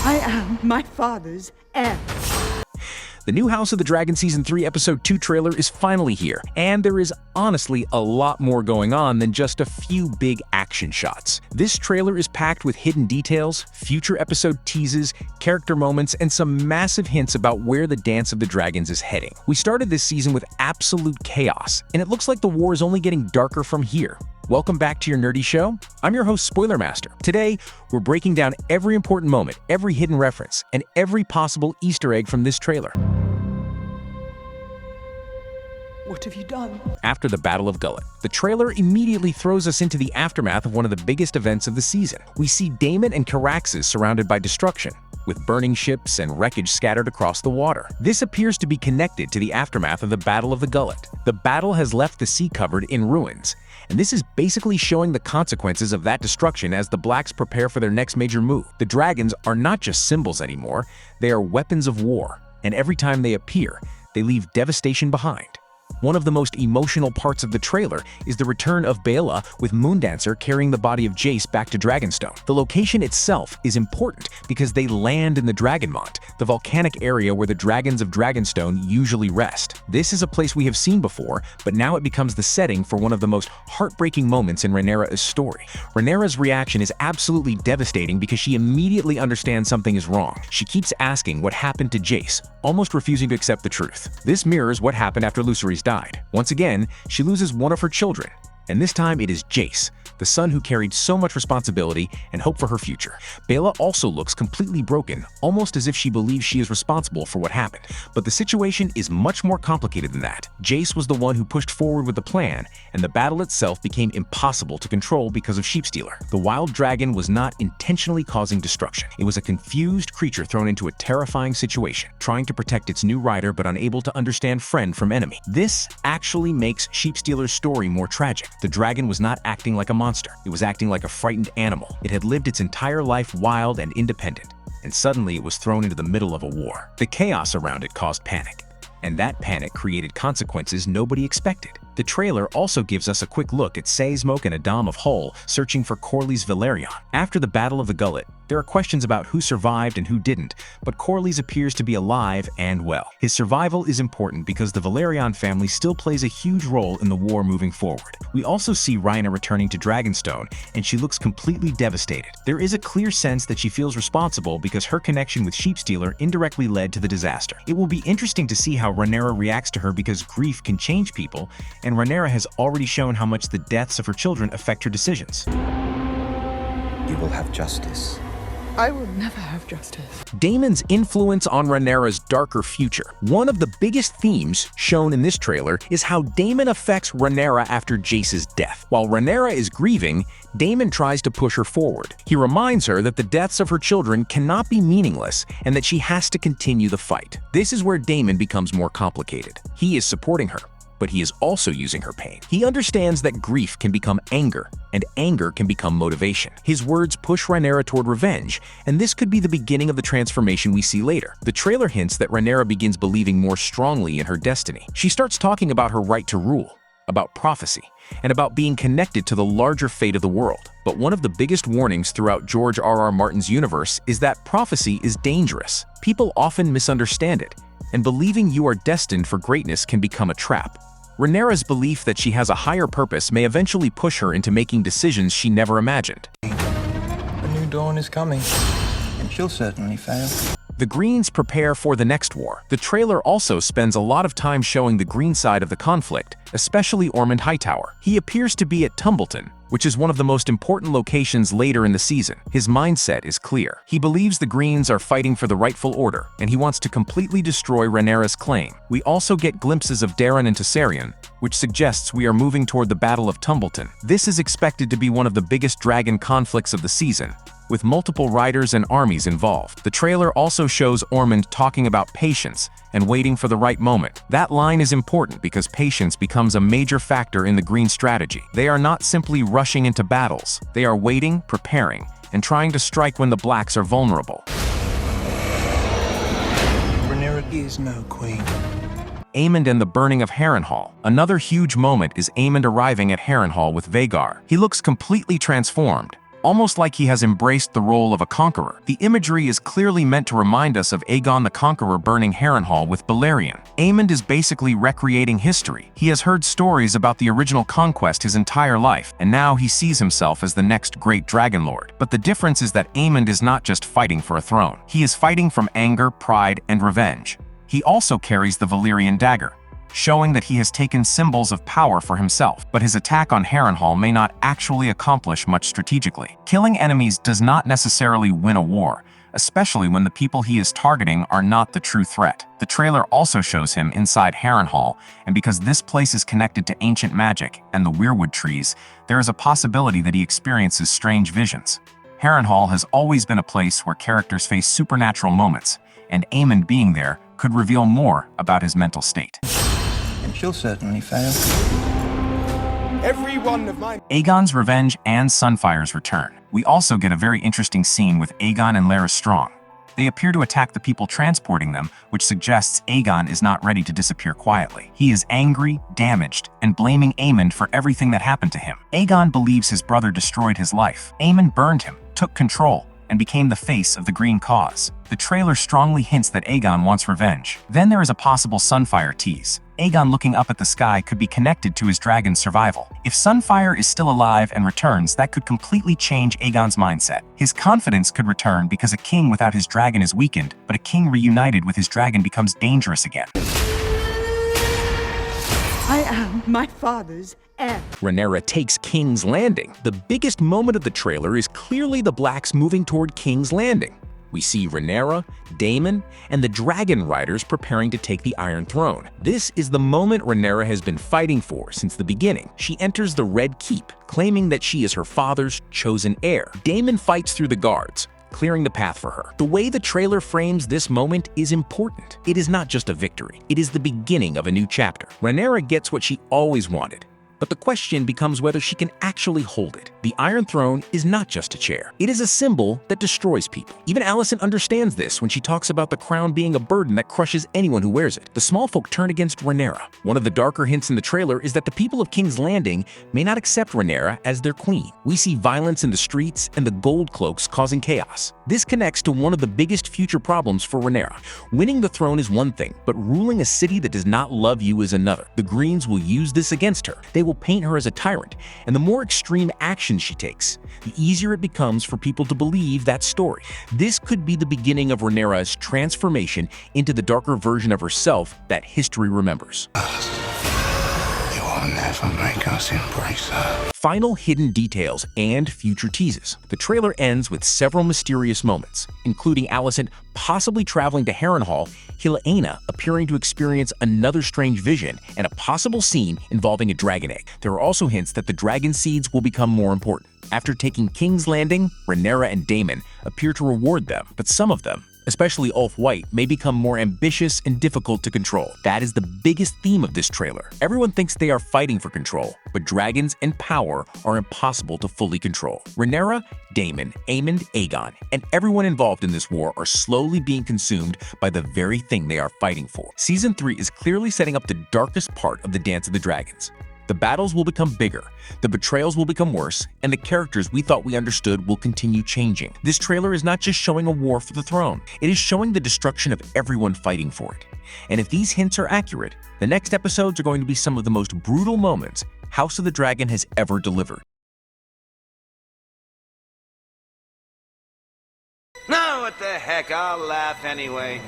I am my father's heir. The new House of the Dragon Season 3 Episode 2 trailer is finally here, and there is honestly a lot more going on than just a few big action shots. This trailer is packed with hidden details, future episode teases, character moments, and some massive hints about where the Dance of the Dragons is heading. We started this season with absolute chaos, and it looks like the war is only getting darker from here. Welcome back to your nerdy show. I'm your host, Spoiler Master. Today, we're breaking down every important moment, every hidden reference, and every possible Easter egg from this trailer. What have you done? After the Battle of Gullet, the trailer immediately throws us into the aftermath of one of the biggest events of the season. We see Daemon and Caraxes surrounded by destruction, with burning ships and wreckage scattered across the water. This appears to be connected to the aftermath of the Battle of the Gullet. The battle has left the sea covered in ruins, and this is basically showing the consequences of that destruction as the Blacks prepare for their next major move. The dragons are not just symbols anymore, they are weapons of war, and every time they appear, they leave devastation behind. One of the most emotional parts of the trailer is the return of Baela with Moondancer carrying the body of Jace back to Dragonstone. The location itself is important because they land in the Dragonmont, the volcanic area where the dragons of Dragonstone usually rest. This is a place we have seen before, but now it becomes the setting for one of the most heartbreaking moments in Rhaenyra's story. Rhaenyra's reaction is absolutely devastating because she immediately understands something is wrong. She keeps asking what happened to Jace, almost refusing to accept the truth. This mirrors what happened after Lucerys died. Once again, she loses one of her children, and this time it is Jace, the son who carried so much responsibility and hope for her future. Baela also looks completely broken, almost as if she believes she is responsible for what happened. But the situation is much more complicated than that. Jace was the one who pushed forward with the plan, and the battle itself became impossible to control because of Sheepstealer. The wild dragon was not intentionally causing destruction. It was a confused creature thrown into a terrifying situation, trying to protect its new rider but unable to understand friend from enemy. This actually makes Sheepstealer's story more tragic. The dragon was not acting like a monster. It was acting like a frightened animal. It had lived its entire life wild and independent, and suddenly it was thrown into the middle of a war. The chaos around it caused panic, and that panic created consequences nobody expected. The trailer also gives us a quick look at Seismoke and Adam of Hull searching for Corlys Velaryon. After the Battle of the Gullet, there are questions about who survived and who didn't, but Corlys appears to be alive and well. His survival is important because the Velaryon family still plays a huge role in the war moving forward. We also see Rhaenyra returning to Dragonstone, and she looks completely devastated. There is a clear sense that she feels responsible because her connection with Sheepstealer indirectly led to the disaster. It will be interesting to see how Rhaenyra reacts to her because grief can change people, and Rhaenyra has already shown how much the deaths of her children affect her decisions. You will have justice. I will never have justice. Daemon's influence on Rhaenyra's darker future. One of the biggest themes shown in this trailer is how Daemon affects Rhaenyra after Jace's death. While Rhaenyra is grieving, Daemon tries to push her forward. He reminds her that the deaths of her children cannot be meaningless and that she has to continue the fight. This is where Daemon becomes more complicated. He is supporting her, but he is also using her pain. He understands that grief can become anger, and anger can become motivation. His words push Rhaenyra toward revenge, and this could be the beginning of the transformation we see later. The trailer hints that Rhaenyra begins believing more strongly in her destiny. She starts talking about her right to rule, about prophecy, and about being connected to the larger fate of the world. But one of the biggest warnings throughout George R.R. Martin's universe is that prophecy is dangerous. People often misunderstand it, and believing you are destined for greatness can become a trap. Rhaenyra's belief that she has a higher purpose may eventually push her into making decisions she never imagined. A new dawn is coming, and she'll certainly fail. The Greens prepare for the next war. The trailer also spends a lot of time showing the green side of the conflict, especially Aemond Hightower. He appears to be at Tumbleton, which is one of the most important locations later in the season. His mindset is clear. He believes the Greens are fighting for the rightful order, and he wants to completely destroy Rhaenyra's claim. We also get glimpses of Daemon and Targaryen, which suggests we are moving toward the Battle of Tumbleton. This is expected to be one of the biggest dragon conflicts of the season, with multiple riders and armies involved. The trailer also shows Aemond talking about patience and waiting for the right moment. That line is important because patience becomes a major factor in the Green strategy. They are not simply rushing into battles. They are waiting, preparing, and trying to strike when the Blacks are vulnerable. Rhaenyra is no queen. Aemond and the burning of Harrenhal. Another huge moment is Aemond arriving at Harrenhal with Vhagar. He looks completely transformed, almost like he has embraced the role of a conqueror. The imagery is clearly meant to remind us of Aegon the Conqueror burning Harrenhal with Balerion. Aemond is basically recreating history. He has heard stories about the original conquest his entire life, and now he sees himself as the next great dragon lord. But the difference is that Aemond is not just fighting for a throne. He is fighting from anger, pride, and revenge. He also carries the Valyrian dagger, showing that he has taken symbols of power for himself. But his attack on Harrenhal may not actually accomplish much strategically. Killing enemies does not necessarily win a war, especially when the people he is targeting are not the true threat. The trailer also shows him inside Harrenhal, and because this place is connected to ancient magic and the weirwood trees, there is a possibility that he experiences strange visions. Harrenhal has always been a place where characters face supernatural moments, and Aemond being there could reveal more about his mental state. And she'll certainly fail. Every one of my... Aegon's revenge and Sunfyre's return. We also get a very interesting scene with Aegon and Larys Strong. They appear to attack the people transporting them, which suggests Aegon is not ready to disappear quietly. He is angry, damaged, and blaming Aemond for everything that happened to him. Aegon believes his brother destroyed his life. Aemond burned him, took control, and became the face of the Green Cause. The trailer strongly hints that Aegon wants revenge. Then there is a possible Sunfyre tease. Aegon looking up at the sky could be connected to his dragon's survival. If Sunfyre is still alive and returns, that could completely change Aegon's mindset. His confidence could return because a king without his dragon is weakened, but a king reunited with his dragon becomes dangerous again. I am my father's heir. Rhaenyra takes King's Landing. The biggest moment of the trailer is clearly the Blacks moving toward King's Landing. We see Rhaenyra, Daemon, and the dragon riders preparing to take the Iron Throne. This is the moment Rhaenyra has been fighting for since the beginning. She enters the Red Keep, claiming that she is her father's chosen heir. Daemon fights through the guards, clearing the path for her. The way the trailer frames this moment is important. It is not just a victory. It is the beginning of a new chapter. Rhaenyra gets what she always wanted, but the question becomes whether she can actually hold it. The Iron Throne is not just a chair. It is a symbol that destroys people. Even Alicent understands this when she talks about the crown being a burden that crushes anyone who wears it. The small folk turn against Rhaenyra. One of the darker hints in the trailer is that the people of King's Landing may not accept Rhaenyra as their queen. We see violence in the streets and the gold cloaks causing chaos. This connects to one of the biggest future problems for Rhaenyra. Winning the throne is one thing, but ruling a city that does not love you is another. The Greens will use this against her. They will paint her as a tyrant, and the more extreme actions she takes, the easier it becomes for people to believe that story. This could be the beginning of Rhaenyra's transformation into the darker version of herself that history remembers. You will never make us embrace her. Final hidden details and future teases. The trailer ends with several mysterious moments, including Alicent possibly traveling to Harrenhal, Rhaenyra appearing to experience another strange vision, and a possible scene involving a dragon egg. There are also hints that the dragon seeds will become more important. After taking King's Landing, Rhaenyra and Daemon appear to reward them, but some of them, especially Ulf White, may become more ambitious and difficult to control. That is the biggest theme of this trailer. Everyone thinks they are fighting for control, but dragons and power are impossible to fully control. Rhaenyra, Daemon, Aemond, Aegon, and everyone involved in this war are slowly being consumed by the very thing they are fighting for. Season 3 is clearly setting up the darkest part of the Dance of the Dragons. The battles will become bigger, the betrayals will become worse, and the characters we thought we understood will continue changing. This trailer is not just showing a war for the throne, it is showing the destruction of everyone fighting for it. And if these hints are accurate, the next episodes are going to be some of the most brutal moments House of the Dragon has ever delivered. No, what the heck, I'll laugh anyway.